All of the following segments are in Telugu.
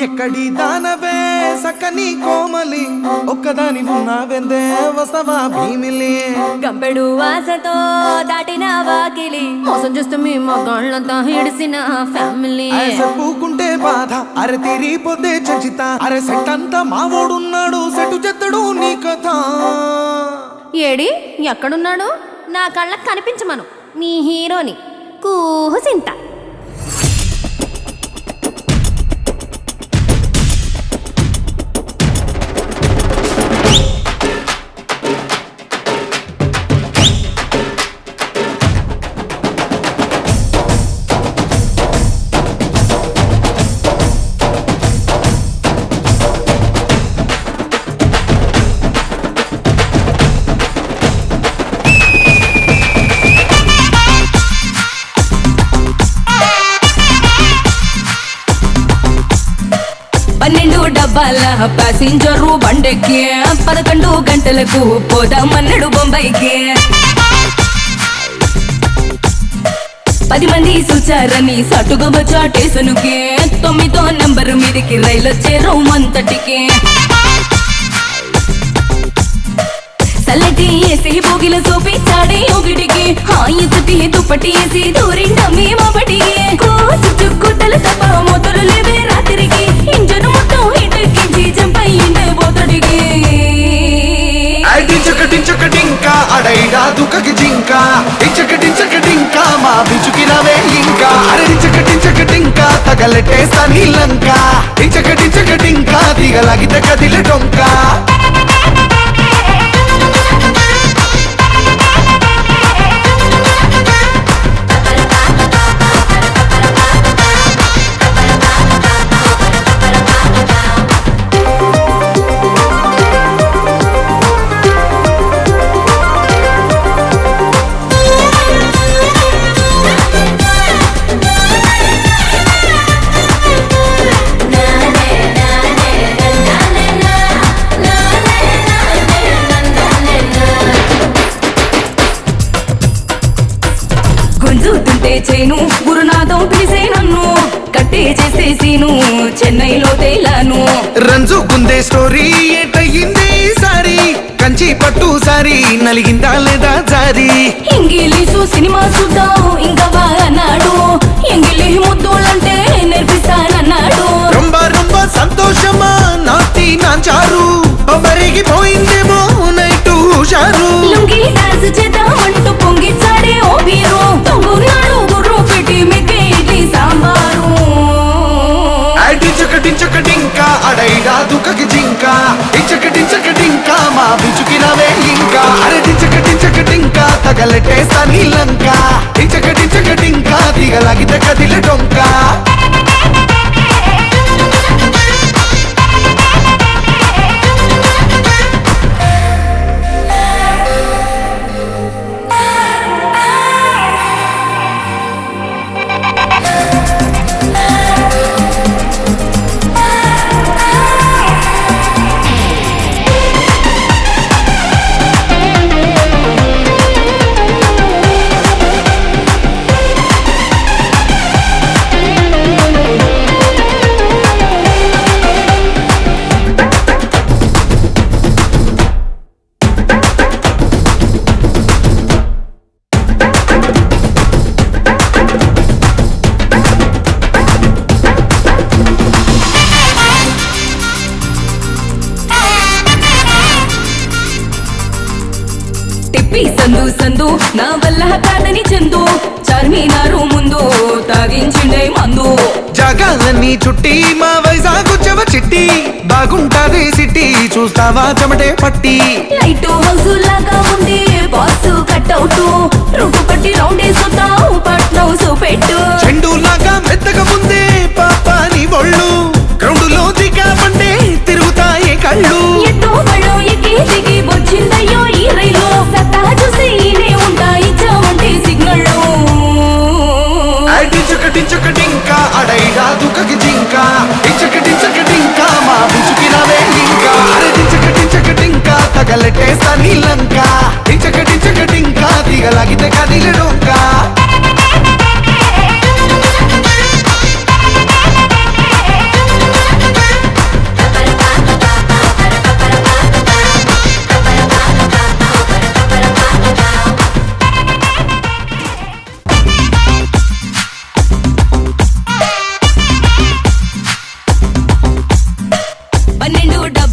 ఎక్కడి దానవే సక్కని కోమలి ఒక్కదాని ఉన్నావెందే వస్తవా భీమిలి గంపెడు ఆశతో దాటిన వాకిలి మోసం చేస్తూ మీ మగాళ్ళంతా హిడిసిన ఫ్యామిలీ పూకుంటే బాధ అరే తిరిగిపోతే చంచిత అరే సెట్ అంతా మావోడున్నాడు సెటు చెత్తడు నీ కథ ఏడి ఎక్కడున్నాడు నా కళ్ళకు కనిపించమను నీ హీరోని కూసింత డబ్బాల ప్యాసింజరు బండెక్కి 11 గంటలకు పోదామన్నాడు బొంబాయికి 10 మంది చూచారని సటుగా వచ్చా స్టేషనుకి 9వ నంబరు మీదికి రైలు వచ్చే రౌమంతటికి సల్లటి వేసి బోగిల చూపించాడే ఒకటికి హాయితీ దుప్పటి వేసి దూరిండమ్మి మాపటికి చుక్కుతలు తప్ప మొదలు లేవే రాత్రికి ఇంజను మొత్తం హిటెక్కించి జంపయ్యిండే పోతడికి టించకటించకటింకా అడైడా దుఃఖకి జింక టించకటించకటింకా మా బిచుకినవే ఇంకా అరే టించకటించకటింకా తగలెట్టేస్తా నీలంక టించకటించకటింకా దిగలాగితే కదిలే డొంక చేను గురునాథం పిలిసే నన్ను కట్టే చేసేసిను చెన్నైలో తేలాను రంజు గుందే స్టోరీ ఏటయింది సారీ కంచి పట్టు సారీ నలిగిందా లేదా జారీ ఇంగిలీసు సినిమా చూద్దాం ఇంకా బాగన్నాడు ఇంగిలి ముద్దులంటే నేర్పిస్తానన్నాడు రొంబ రొంబ సంతోషమా నాటి నాంచారు మరిగిపోయిందేమో నైటు హుషారు లుంగి డాన్స్ చేద్దామంటూ పొంగిచ్చాడే ఓ బీరు తొంగున్నాడు గుర్రు పెట్టి మిక్కి ఇడ్లీ సాంబారు టించకటించకటింకా అడైడా దుఃఖకి జింక టించకటించకటింకా మా బిచుకినవే ఇంకా అరే టించకటించకటింకా తగలెట్టేస్తా నీలంక టించకటించకటింకా దిగలాగితే కదిలే డొంక సందు సందు నా వల్ల కాదని చందు చార్మినారు ముందు తాగించిండే మందు జగాలన్నీ చుట్టి మా వైజాగ్ చెవ చిట్టి బాగుంటాది సిటీ చూస్తావా చెమటే పట్టి లైట్ హౌస్ లాగా ఉంది బాస్ కట్అవుట్ రూపు కట్టి రౌండ్ వేసుతావు పట్నం చూపెట్టు చెండు లాగా మెత్తగా ముందే పాపాని ఒళ్ళు గ్రౌండ్ లో దిగామంటే తిరుగుతాయి కళ్ళు ఎన్నో బళ్ళు ఎక్కి దిగి వచ్చిందయ్యో ఈ రైలు సత్తా చూసి ఉంటాయి చావంటి సిగ్నల్ టించకటించకటింకా అడైడా దుఃఖకి జింక టించకటించకటింకా మా బిచుకినవే ఇంకా అరే టించకటించకటింకా తగలెట్టేస్తా నీలంక టించకటించకటింకా దిగలాగితే కదిలే డొంక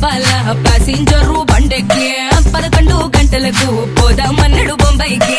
అవ్వాలా ప్యాసింజరు బండెక్కి 11 గంటలకు పోదామన్నడు బొంబాయికి